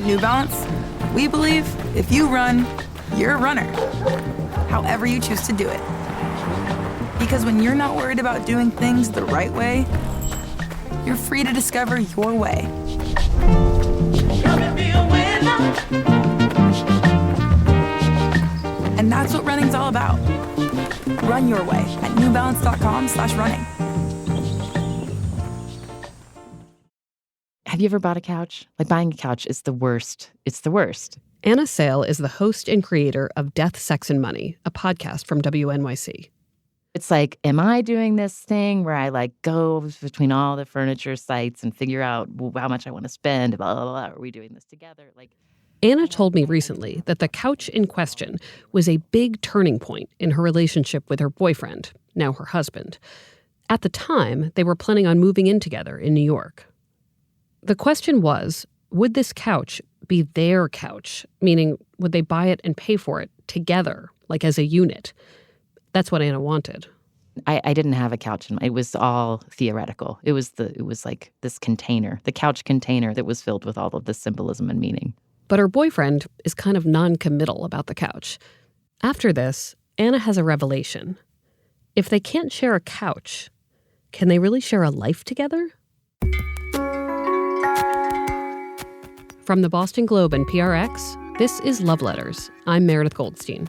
At New Balance, we believe if you run, you're a runner, however you choose to do it. Because when you're not worried about doing things the right way, you're free to discover your way. And that's what running's all about. Run your way at newbalance.com/running. Have you ever bought a couch? Like, buying a couch is the worst. It's the worst. Anna Sale is the host and creator of Death, Sex, and Money, a podcast from WNYC. It's like, am I doing this thing where I like go between all the furniture sites and figure out how much I want to spend? Blah, blah, blah. Are we doing this together? Like, Anna told me recently that the couch in question was a big turning point in her relationship with her boyfriend, now her husband. At the time, they were planning on moving in together in New York. The question was, would this couch be their couch? Meaning, would they buy it and pay for it together, like as a unit? That's what Anna wanted. I didn't have a couch. It was all theoretical. It was like this container, the couch container that was filled with all of this symbolism and meaning. But her boyfriend is kind of non-committal about the couch. After this, Anna has a revelation. If they can't share a couch, can they really share a life together? From the Boston Globe and PRX, this is Love Letters. I'm Meredith Goldstein.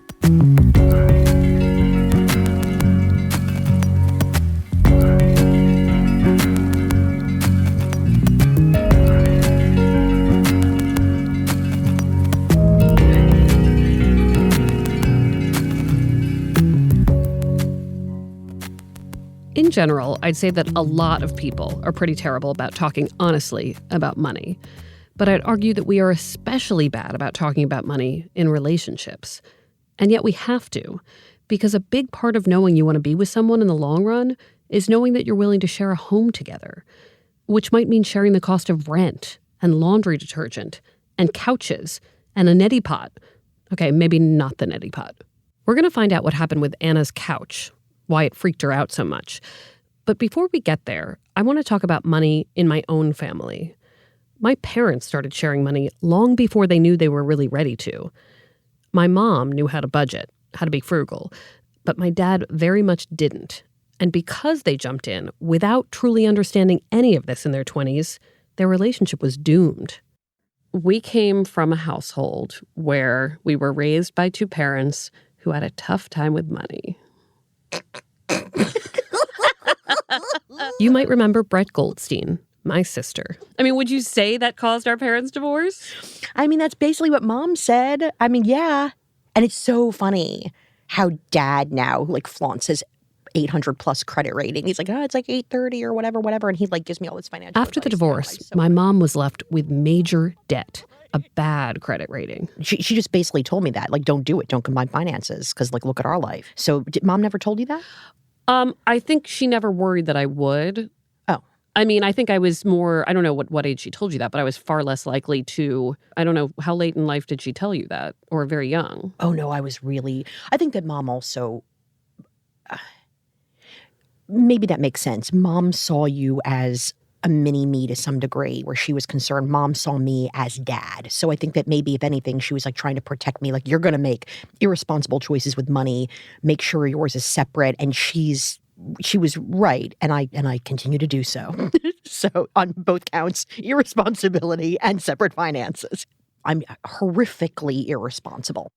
In general, I'd say that a lot of people are pretty terrible about talking honestly about money. But I'd argue that we are especially bad about talking about money in relationships. And yet we have to, because a big part of knowing you want to be with someone in the long run is knowing that you're willing to share a home together, which might mean sharing the cost of rent and laundry detergent and couches and a neti pot. Okay, maybe not the neti pot. We're going to find out what happened with Anna's couch, why it freaked her out so much. But before we get there, I want to talk about money in my own family. My parents started sharing money long before they knew they were really ready to. My mom knew how to budget, how to be frugal, but my dad very much didn't. And because they jumped in without truly understanding any of this in their 20s, their relationship was doomed. We came from a household where we were raised by two parents who had a tough time with money. You might remember Brett Goldstein, my sister. I mean, would you say that caused our parents' divorce? I mean, that's basically what Mom said. I mean, yeah. And it's so funny how Dad now, like, flaunts his 800 plus credit rating. He's like, oh, it's like 830 or whatever. And he, like, gives me all this financial After the advice. divorce, my mom was left with major debt, a bad credit rating. She just basically told me that, like, don't do it. Don't combine finances because, like, look at our life. So Mom never told you that? I think she never worried that I would. Oh. I mean, I think I was more, I don't know what age she told you that, but I was far less likely to, I don't know, how late in life did she tell you that? Or very young? Oh, no, I think that Mom also, maybe that makes sense. Mom saw you as a mini-me to some degree where she was concerned. Mom saw me as Dad. So I think that maybe, if anything, she was like trying to protect me. Like, you're going to make irresponsible choices with money. Make sure yours is separate. And she was right. And I continue to do so. So on both counts, irresponsibility and separate finances. I'm horrifically irresponsible.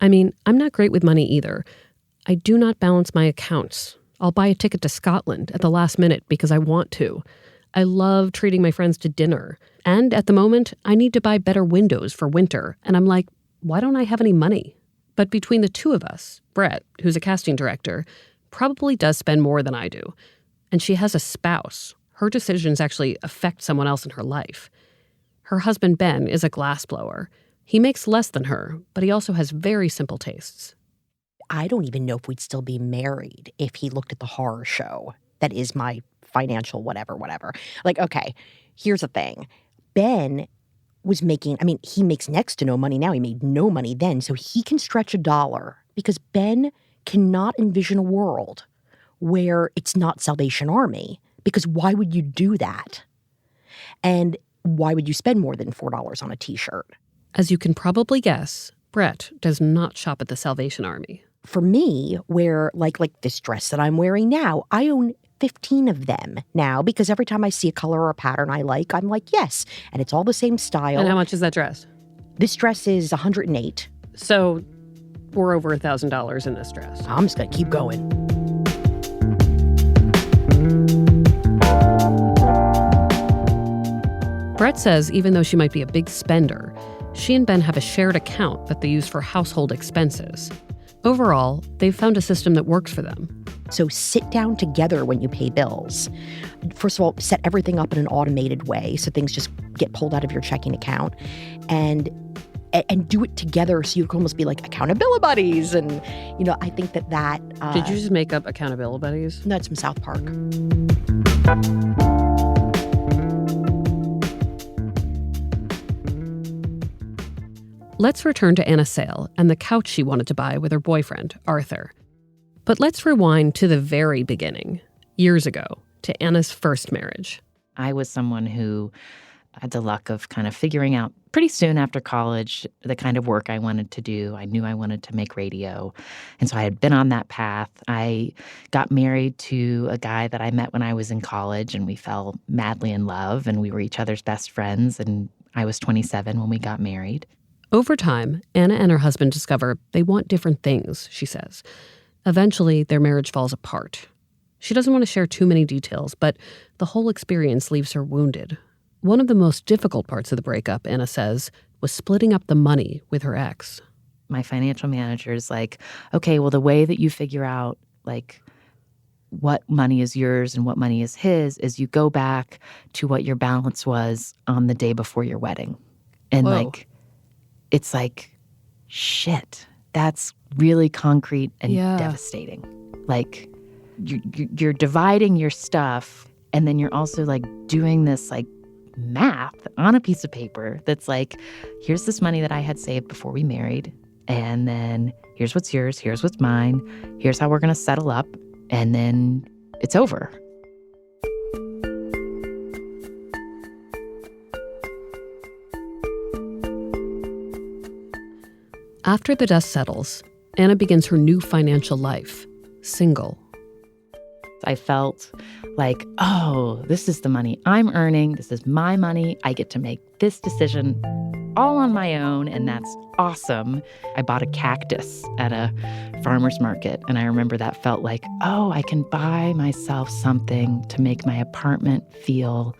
I mean, I'm not great with money either. I do not balance my accounts. I'll buy a ticket to Scotland at the last minute because I want to. I love treating my friends to dinner. And at the moment, I need to buy better windows for winter. And I'm like, why don't I have any money? But between the two of us, Brett, who's a casting director, probably does spend more than I do. And she has a spouse. Her decisions actually affect someone else in her life. Her husband, Ben, is a glassblower. He makes less than her, but he also has very simple tastes. I don't even know if we'd still be married if he looked at the horror show that is my financial whatever. Like, okay, here's the thing. Ben was making, I mean, he makes next to no money now. He made no money then. So he can stretch $1 because Ben cannot envision a world where it's not Salvation Army. Because why would you do that? And why would you spend more than $4 on a t-shirt? As you can probably guess, Brett does not shop at the Salvation Army. For me, where like this dress that I'm wearing now, I own 15 of them now because every time I see a color or a pattern I like, I'm like, yes. And it's all the same style. And how much is that dress? This dress is $108. So we're over $1,000 in this dress. I'm just going to keep going. Brett says even though she might be a big spender, she and Ben have a shared account that they use for household expenses. Overall, they've found a system that works for them. So sit down together when you pay bills. First of all, set everything up in an automated way so things just get pulled out of your checking account. And do it together so you can almost be like accountability buddies. And, I think that... Did you just make up accountability buddies? No, it's from South Park. Let's return to Anna Sale and the couch she wanted to buy with her boyfriend, Arthur. But let's rewind to the very beginning, years ago, to Anna's first marriage. I was someone who had the luck of kind of figuring out pretty soon after college the kind of work I wanted to do. I knew I wanted to make radio. And so I had been on that path. I got married to a guy that I met when I was in college, and we fell madly in love, and we were each other's best friends. And I was 27 when we got married. Over time, Anna and her husband discover they want different things, she says. Eventually, their marriage falls apart. She doesn't want to share too many details, but the whole experience leaves her wounded. One of the most difficult parts of the breakup, Anna says, was splitting up the money with her ex. My financial manager is like, okay, well, the way that you figure out, like, what money is yours and what money is his is you go back to what your balance was on the day before your wedding. And, Whoa. It's like, shit, that's really concrete and Yeah. devastating. Like, you're dividing your stuff, and then you're also, like, doing this, like, math on a piece of paper that's like, here's this money that I had saved before we married, and then here's what's yours, here's what's mine, here's how we're going to settle up, and then it's over. After the dust settles, Anna begins her new financial life, single. I felt like, oh, this is the money I'm earning. This is my money. I get to make this decision all on my own, and that's awesome. I bought a cactus at a farmer's market, and I remember that felt like, oh, I can buy myself something to make my apartment feel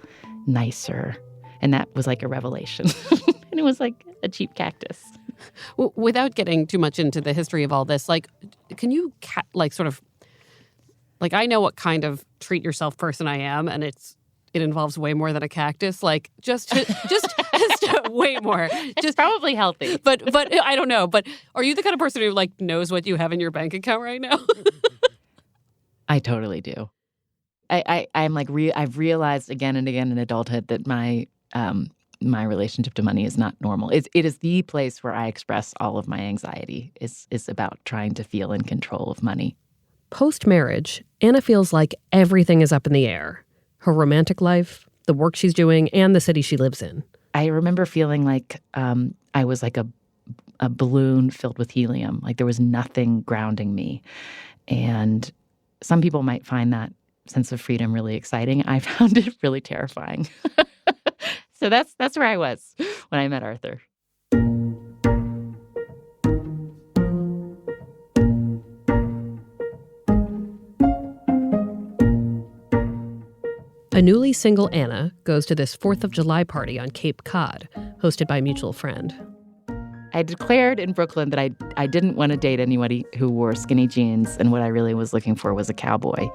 nicer. And that was like a revelation. And it was like a cheap cactus. Without getting too much into the history of all this, like, can you, sort of, like, I know what kind of treat yourself person I am, and it involves way more than a cactus. Like, just way more. It's probably healthy. But I don't know. But are you the kind of person who, like, knows what you have in your bank account right now? I totally do. I'm like, I've realized again and again in adulthood that my relationship to money is not normal. It is the place where I express all of my anxiety. Is about trying to feel in control of money. Post-marriage, Anna feels like everything is up in the air. Her romantic life, the work she's doing, and the city she lives in. I remember feeling like I was like a balloon filled with helium. Like there was nothing grounding me. And some people might find that sense of freedom really exciting. I found it really terrifying. So that's where I was when I met Arthur. A newly single Anna goes to this 4th of July party on Cape Cod, hosted by a mutual friend. I declared in Brooklyn that I didn't want to date anybody who wore skinny jeans, and what I really was looking for was a cowboy,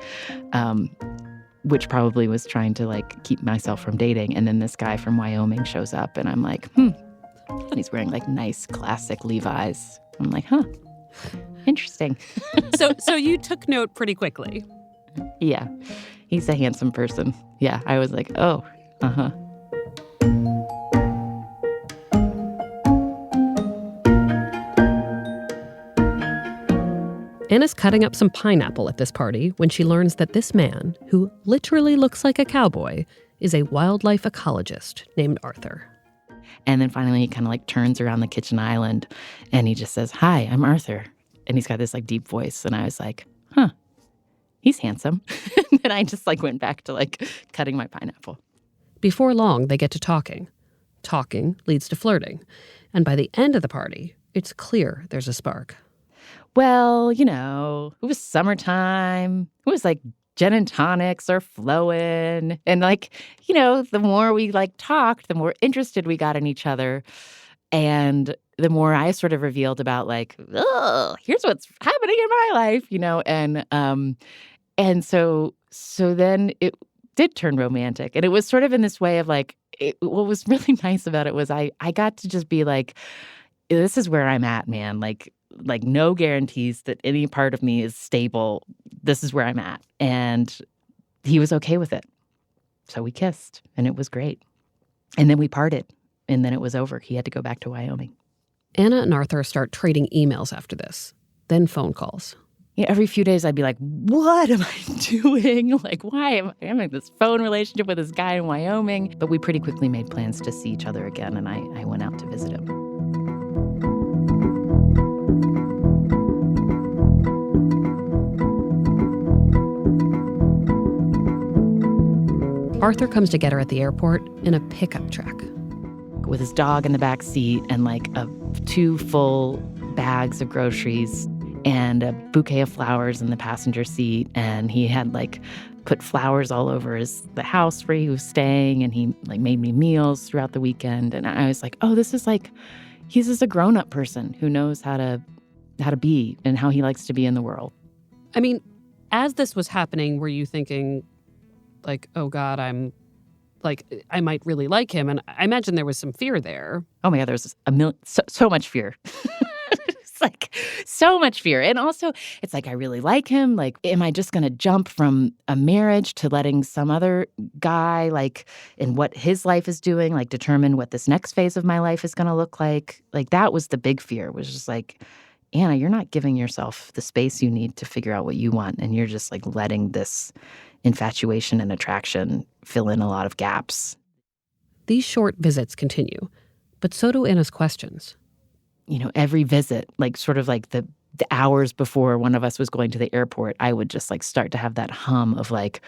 which probably was trying to, like, keep myself from dating. And then this guy from Wyoming shows up, and I'm like, And he's wearing, like, nice classic Levi's. I'm like, interesting. So you took note pretty quickly. Yeah. He's a handsome person. Yeah, I was like, oh, uh-huh. Anna's cutting up some pineapple at this party when she learns that this man, who literally looks like a cowboy, is a wildlife ecologist named Arthur. And then finally he kind of like turns around the kitchen island and he just says, "Hi, I'm Arthur." And he's got this like deep voice. And I was like, huh, he's handsome. And then I just like went back to like cutting my pineapple. Before long, they get to talking. Talking leads to flirting. And by the end of the party, it's clear there's a spark. Well, you know, it was summertime. It was like gin and tonics are flowing. And like, you know, the more we like talked, the more interested we got in each other. And the more I sort of revealed about like, oh, here's what's happening in my life, you know, and so then it did turn romantic. And it was sort of in this way of like, what was really nice about it was I got to just be like, this is where I'm at, man. Like no guarantees that any part of me is stable. This is where I'm at. And he was okay with it. So we kissed and it was great. And then we parted and then it was over. He had to go back to Wyoming. Anna and Arthur start trading emails after this, then phone calls. Yeah, every few days I'd be like, what am I doing? Like, why am I having this phone relationship with this guy in Wyoming? But we pretty quickly made plans to see each other again, and I went out to visit him. Arthur comes to get her at the airport in a pickup truck. With his dog in the back seat and like 2 full bags of groceries and a bouquet of flowers in the passenger seat. And he had like put flowers all over the house where he was staying. And he like made me meals throughout the weekend. And I was like, oh, this is like, he's just a grown-up person who knows how to be and how he likes to be in the world. I mean, as this was happening, were you thinking like, oh God, I might really like him? And I imagine there was some fear there. Oh my God, there was so much fear. It's like so much fear. And also, it's like, I really like him. Like, am I just going to jump from a marriage to letting some other guy, like, in what his life is doing, like, determine what this next phase of my life is going to look like? Like, that was the big fear, was just like, Anna, you're not giving yourself the space you need to figure out what you want. And you're just like letting this infatuation and attraction fill in a lot of gaps. These short visits continue, but so do Anna's questions. You know, every visit, like sort of like the hours before one of us was going to the airport, I would just like start to have that hum of like,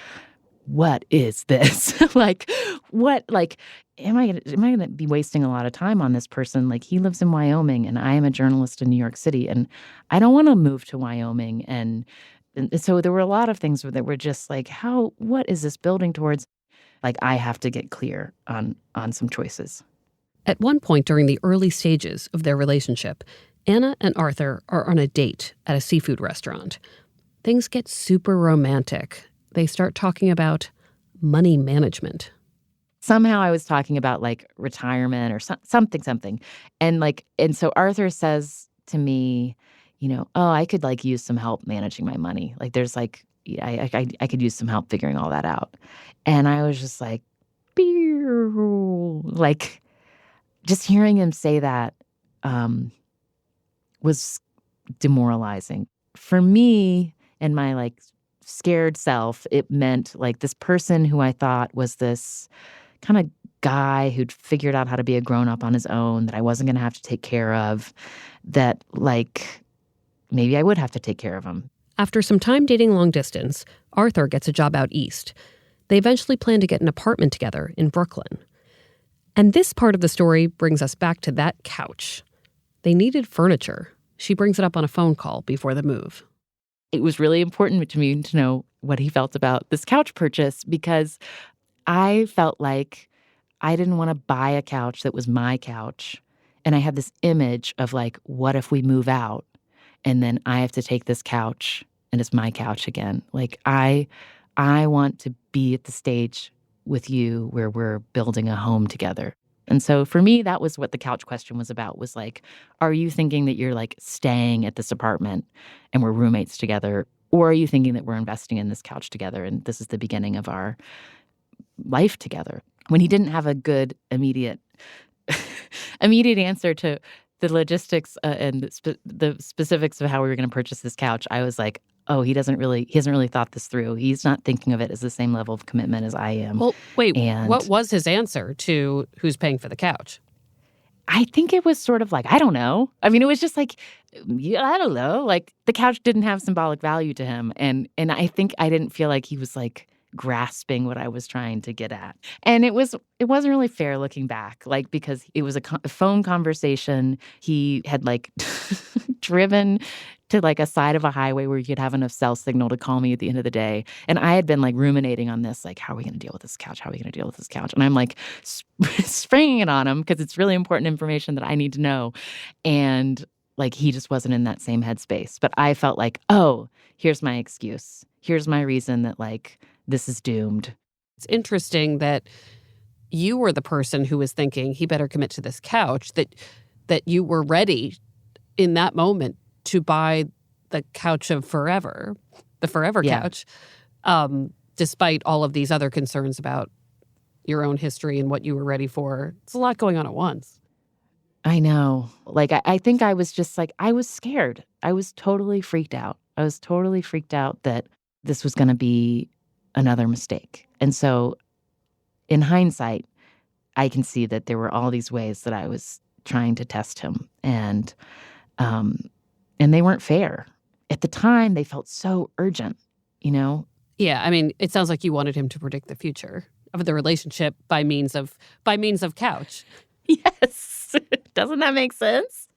what is this? Like, what, like, am I gonna be wasting a lot of time on this person? Like, he lives in Wyoming and I am a journalist in New York City and I don't want to move to Wyoming. And so there were a lot of things that were just like, what is this building towards? Like, I have to get clear on some choices. At one point during the early stages of their relationship, Anna and Arthur are on a date at a seafood restaurant. Things get super romantic. They start talking about money management. Somehow I was talking about like retirement or something. And so Arthur says to me, you know, oh, I could like use some help managing my money. Like there's like, I could use some help figuring all that out. And I was just like, like just hearing him say that was demoralizing. For me and my like scared self, it meant like this person who I thought was this kind of guy who'd figured out how to be a grown-up on his own, that I wasn't going to have to take care of, that like maybe I would have to take care of him. After some time dating long distance, Arthur gets a job out east. They eventually plan to get an apartment together in Brooklyn. And this part of the story brings us back to that couch. They needed furniture. She brings it up on a phone call before the move. It was really important to me to know what he felt about this couch purchase, because I felt like I didn't want to buy a couch that was my couch. And I had this image of like, what if we move out and then I have to take this couch and it's my couch again? Like I want to be at the stage with you where we're building a home together. And so for me, that was what the couch question was about, was like, are you thinking that you're like staying at this apartment and we're roommates together? Or are you thinking that we're investing in this couch together and this is the beginning of our life together? When he didn't have a good immediate answer to the logistics and the specifics of how we were going to purchase this couch, I was like, oh, he hasn't really thought this through. He's not thinking of it as the same level of commitment as I am. Well, wait, And what was his answer to who's paying for the couch? I think it was sort of like, I don't know. I mean, it was just like, yeah, I don't know. Like the couch didn't have symbolic value to him. And I think I didn't feel like he was like grasping what I was trying to get at. And it wasn't really fair looking back, like because it was a phone conversation. He had like driven to like a side of a highway where you could have enough cell signal to call me at the end of the day. And I had been like ruminating on this, like, how are we going to deal with this couch? How are we going to deal with this couch? And I'm like springing it on him because it's really important information that I need to know. And like, he just wasn't in that same headspace. But I felt like, oh, here's my excuse. Here's my reason that like, this is doomed. It's interesting that you were the person who was thinking he better commit to this couch, that you were ready in that moment to buy the couch of forever, the forever couch, despite all of these other concerns about your own history and what you were ready for. It's a lot going on at once. I know. Like, I think I was just like, I was scared. I was totally freaked out. I was totally freaked out that this was going to be another mistake. And so in hindsight, I can see that there were all these ways that I was trying to test him. And they weren't fair. At the time, they felt so urgent, you know? Yeah, I mean, it sounds like you wanted him to predict the future of the relationship by means of couch. Yes. Doesn't that make sense?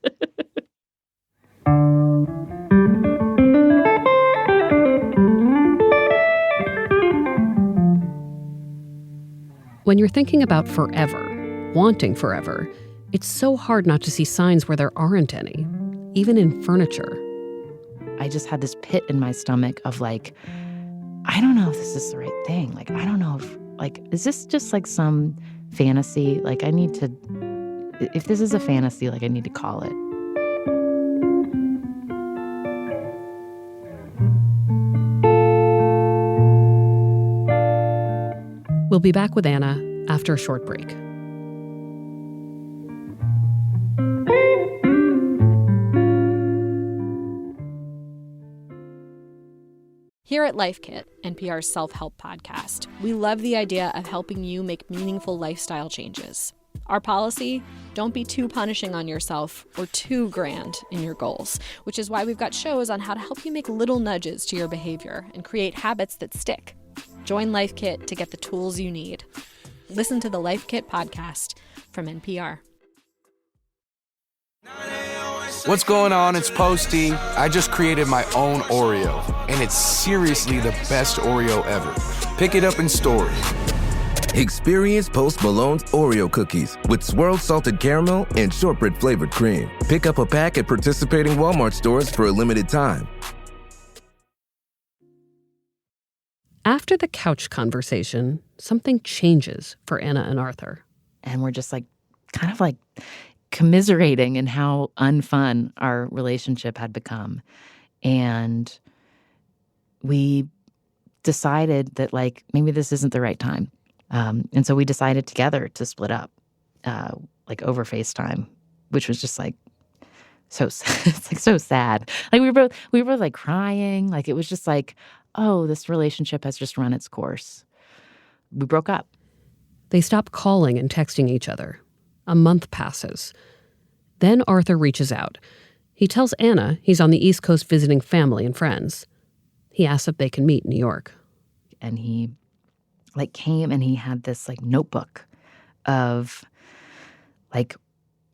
When you're thinking about forever, wanting forever, it's so hard not to see signs where there aren't any, even in furniture. I just had this pit in my stomach of like, I don't know if this is the right thing. Like, I don't know if, like, is this just like some fantasy? Like, I need to, if this is a fantasy, like, I need to call it. We'll be back with Anna after a short break. Here at Life Kit, NPR's self-help podcast, we love the idea of helping you make meaningful lifestyle changes. Our policy, don't be too punishing on yourself or too grand in your goals, which is why we've got shows on how to help you make little nudges to your behavior and create habits that stick. Join Life Kit to get the tools you need. Listen to the Life Kit podcast from NPR. What's going on? It's Posty. I just created my own Oreo, and it's seriously the best Oreo ever. Pick it up in stores. Experience Post Malone's Oreo cookies with swirled salted caramel and shortbread flavored cream. Pick up a pack at participating Walmart stores for a limited time. After the couch conversation, something changes for Anna and Arthur. And we're just like, kind of like commiserating in how unfun our relationship had become. And we decided that like, maybe this isn't the right time. And so we decided together to split up, like over FaceTime, which was just like, it's like so sad. Like we were both like crying. Like it was just like, oh, this relationship has just run its course. We broke up. They stop calling and texting each other. A month passes. Then Arthur reaches out. He tells Anna he's on the East Coast visiting family and friends. He asks if they can meet in New York. And he like came and he had this like notebook of like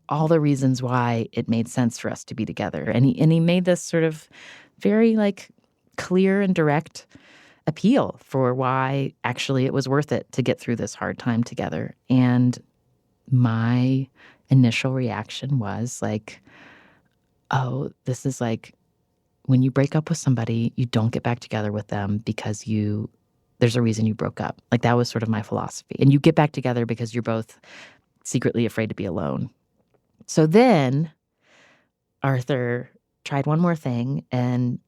all the reasons why it made sense for us to be together. And he made this sort of very like clear and direct appeal for why actually it was worth it to get through this hard time together. And my initial reaction was like, oh, this is like when you break up with somebody, you don't get back together with them because there's a reason you broke up. Like that was sort of my philosophy. And you get back together because you're both secretly afraid to be alone. So then Arthur tried one more thing, and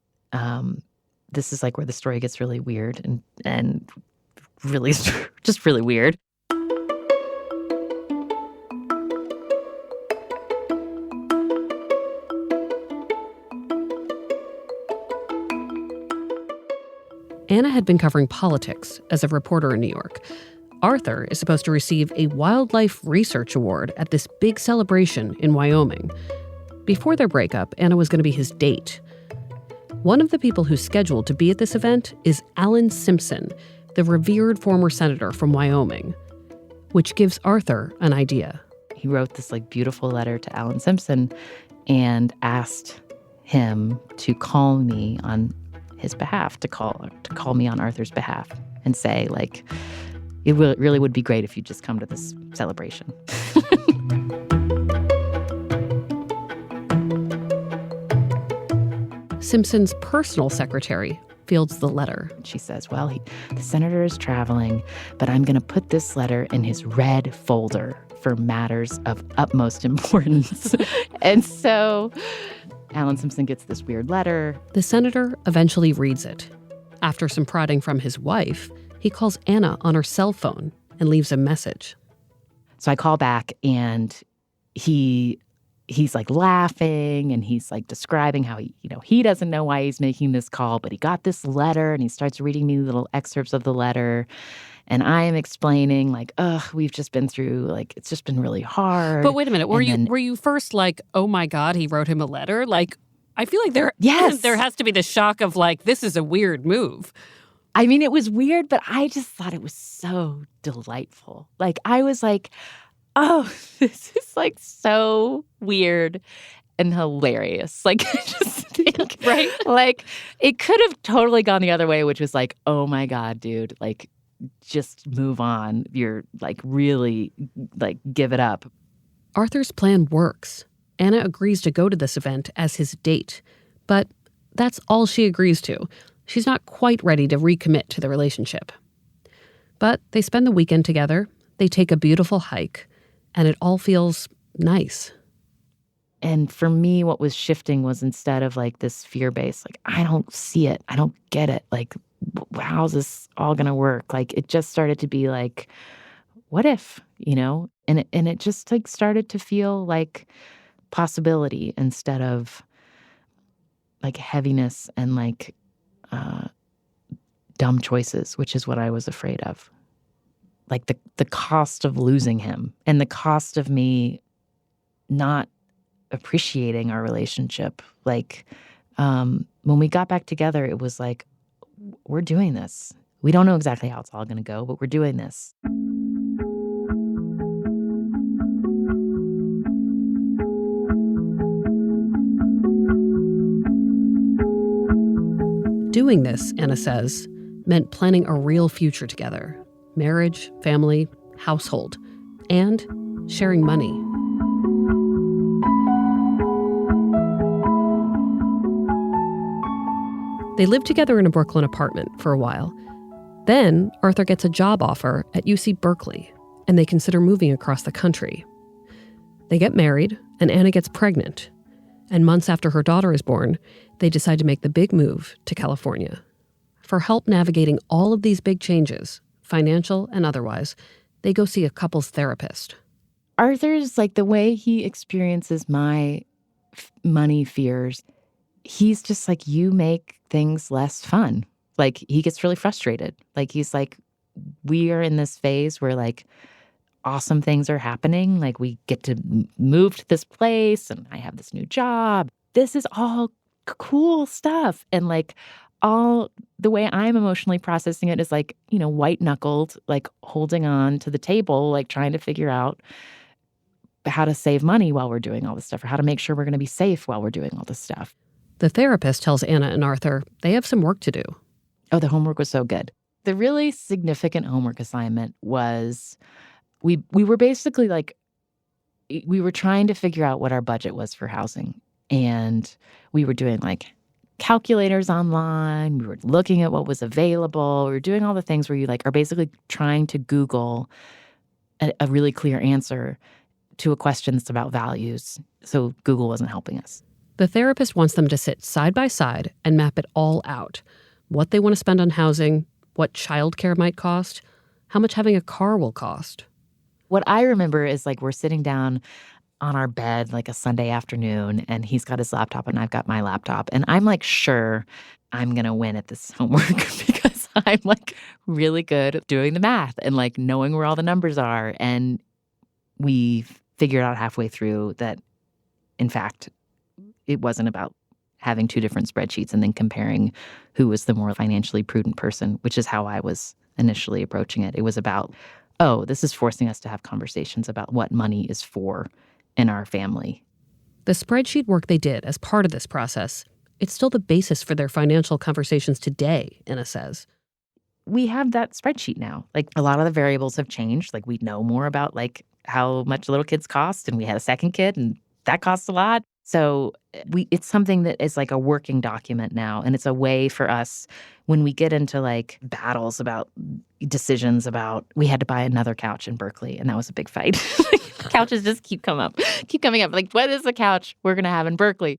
this is like where the story gets really weird and really just really weird. Anna had been covering politics as a reporter in New York. Arthur is supposed to receive a wildlife research award at this big celebration in Wyoming. Before their breakup, Anna was going to be his date. One of the people who's scheduled to be at this event is Alan Simpson, the revered former senator from Wyoming, which gives Arthur an idea. He wrote this beautiful letter to Alan Simpson and asked him to call me on his behalf, to call me on Arthur's behalf and say, it really would be great if you just come to this celebration. Simpson's personal secretary fields the letter. She says, well, the senator is traveling, but I'm going to put this letter in his red folder for matters of utmost importance. And so Alan Simpson gets this weird letter. The senator eventually reads it. After some prodding from his wife, he calls Anna on her cell phone and leaves a message. So I call back, and he's laughing, and he's describing how he doesn't know why he's making this call, but he got this letter, and he starts reading me little excerpts of the letter. And I am explaining we've just been through, it's just been really hard. But wait a minute, were you first oh my God, he wrote him a letter? I feel like there has to be the shock of this is a weird move. I mean, it was weird, but I just thought it was so delightful. I was oh, this is so weird and hilarious. I just think, right? It could have totally gone the other way, which was oh my God, dude, just move on. You're really give it up. Arthur's plan works. Anna agrees to go to this event as his date, but that's all she agrees to. She's not quite ready to recommit to the relationship. But they spend the weekend together, they take a beautiful hike, and it all feels nice. And for me, what was shifting was, instead of this fear base, I don't see it, I don't get it, how's this all gonna work? It just started to be what if, and it just started to feel like possibility instead of heaviness and dumb choices, which is what I was afraid of. The cost of losing him and the cost of me not appreciating our relationship. When we got back together, it was we're doing this. We don't know exactly how it's all going to go, but we're doing this. Doing this, Anna says, meant planning a real future together. Marriage, family, household, and sharing money. They lived together in a Brooklyn apartment for a while. Then Arthur gets a job offer at UC Berkeley, and they consider moving across the country. They get married, and Anna gets pregnant. And months after her daughter is born, they decide to make the big move to California. For help navigating all of these big changes, financial and otherwise, they go see a couples therapist. Arthur's the way he experiences my money fears. He's just you make things less fun. He gets really frustrated. He's we are in this phase where awesome things are happening. We get to move to this place, and I have this new job. This is all cool stuff. And all the way I'm emotionally processing it is white knuckled, holding on to the table, trying to figure out how to save money while we're doing all this stuff, or how to make sure we're going to be safe while we're doing all this stuff. The therapist tells Anna and Arthur they have some work to do. Oh, the homework was so good. The really significant homework assignment was we were basically we were trying to figure out what our budget was for housing. And we were doing calculators online. We were looking at what was available. We were doing all the things where you are basically trying to Google a really clear answer to a question that's about values. So Google wasn't helping us. The therapist wants them to sit side by side and map it all out. What they want to spend on housing, what childcare might cost, how much having a car will cost. What I remember is we're sitting down on our bed a Sunday afternoon, and he's got his laptop and I've got my laptop. And I'm sure I'm going to win at this homework because I'm like really good at doing the math and like knowing where all the numbers are. And we figured out halfway through that, in fact, it wasn't about having two different spreadsheets and then comparing who was the more financially prudent person, which is how I was initially approaching it. It was about, oh, this is forcing us to have conversations about what money is for in our family. The spreadsheet work they did as part of this process, it's still the basis for their financial conversations today, Anna says. We have that spreadsheet now. Like a lot of the variables have changed. Like we know more about like how much little kids cost, and we had a second kid and that costs a lot. So it's something that is like a working document now. And it's a way for us when we get into like battles about decisions about, we had to buy another couch in Berkeley. And that was a big fight. Couches just keep coming up. Like, what is the couch we're going to have in Berkeley?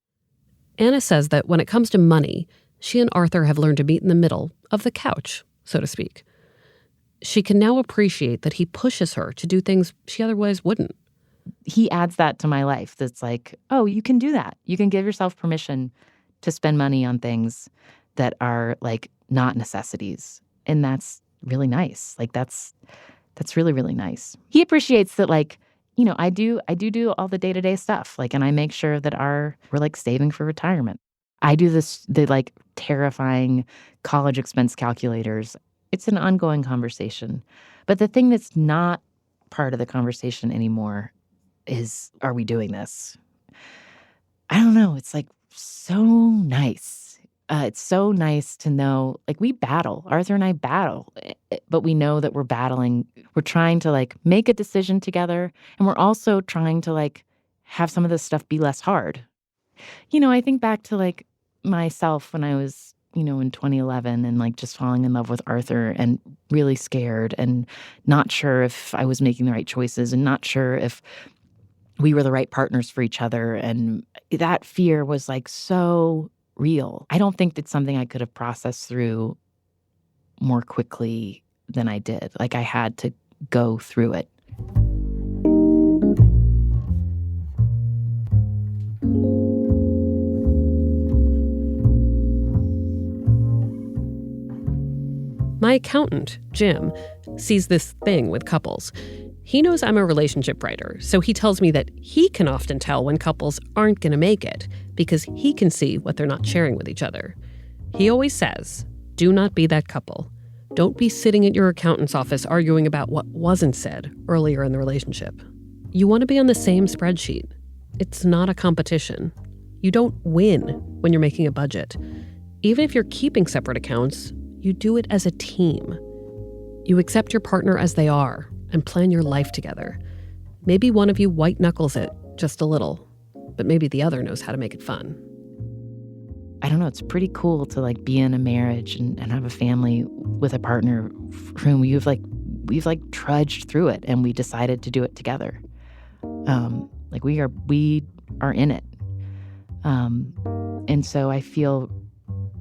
Anna says that when it comes to money, she and Arthur have learned to meet in the middle of the couch, so to speak. She can now appreciate that he pushes her to do things she otherwise wouldn't. He adds that to my life. That's like, oh, you can do that. You can give yourself permission to spend money on things that are like not necessities. And that's really nice. Like that's really, really nice. He appreciates that, like, you know, I do all the day-to-day stuff. Like, and I make sure that we're like saving for retirement. I do the like terrifying college expense calculators. It's an ongoing conversation. But the thing that's not part of the conversation anymore is, are we doing this? I don't know. It's like so nice. It's so nice to know, like, we battle. Arthur and I battle, but we know that we're battling. We're trying to like make a decision together. And we're also trying to like have some of this stuff be less hard. You know, I think back to like myself when I was, you know, in 2011 and like just falling in love with Arthur and really scared and not sure if I was making the right choices and not sure if we were the right partners for each other. And that fear was like so real. I don't think that's something I could have processed through more quickly than I did. Like I had to go through it. My accountant, Jim, sees this thing with couples. He knows I'm a relationship writer, so he tells me that he can often tell when couples aren't going to make it because he can see what they're not sharing with each other. He always says, do not be that couple. Don't be sitting at your accountant's office arguing about what wasn't said earlier in the relationship. You want to be on the same spreadsheet. It's not a competition. You don't win when you're making a budget. Even if you're keeping separate accounts, you do it as a team. You accept your partner as they are and plan your life together. Maybe one of you white knuckles it just a little, but maybe the other knows how to make it fun. I don't know, it's pretty cool to like be in a marriage and have a family with a partner for whom we've trudged through it and we decided to do it together. Like we are in it. And so I feel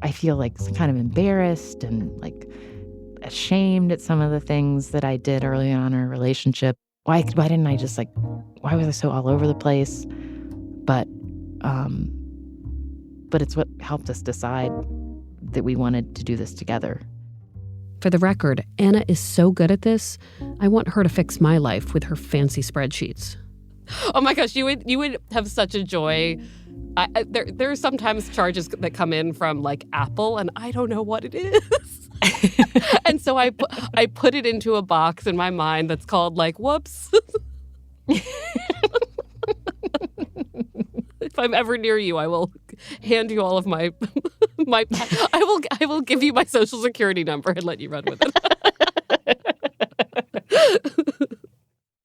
like kind of embarrassed and like ashamed at some of the things that I did early on in our relationship. Why didn't I just why was I so all over the place? But it's what helped us decide that we wanted to do this together. For the record, Anna is so good at this, I want her to fix my life with her fancy spreadsheets. Oh my gosh, you would have such a joy. There are sometimes charges that come in from like Apple, and I don't know what it is. And so I put it into a box in my mind that's called like, whoops. If I'm ever near you, I will hand you all of my I will give you my social security number and let you run with it.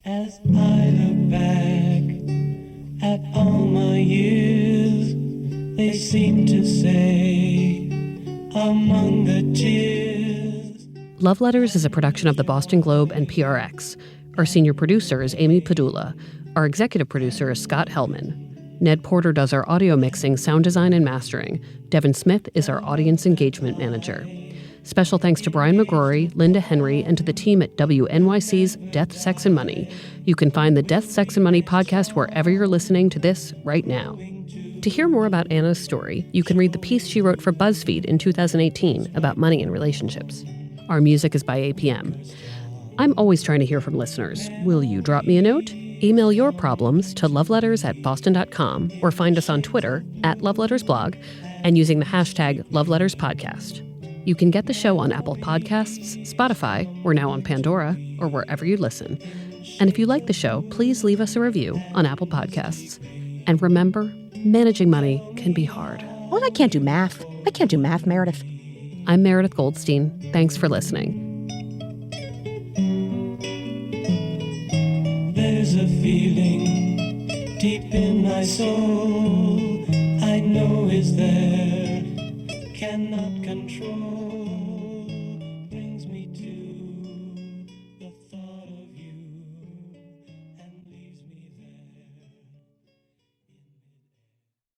As I look back at all my years, they seem to say among the tears. Love Letters is a production of the Boston Globe and PRX. Our senior producer is Amy Padula. Our executive producer is Scott Hellman. Ned Porter does our audio mixing, sound design, and mastering. Devin Smith is our audience engagement manager. Special thanks to Brian McGrory, Linda Henry, and to the team at WNYC's Death, Sex, and Money. You can find the Death, Sex, and Money podcast wherever you're listening to this right now. To hear more about Anna's story, you can read the piece she wrote for BuzzFeed in 2018 about money and relationships. Our music is by APM. I'm always trying to hear from listeners. Will you drop me a note? Email your problems to loveletters@boston.com or find us on Twitter @lovelettersblog and using the hashtag loveletterspodcast. You can get the show on Apple Podcasts, Spotify, we're now on Pandora, or wherever you listen. And if you like the show, please leave us a review on Apple Podcasts. And remember, managing money can be hard. Well, I can't do math. Meredith. I'm Meredith Goldstein. Thanks for listening. There's a feeling deep in my soul I know is there, cannot control.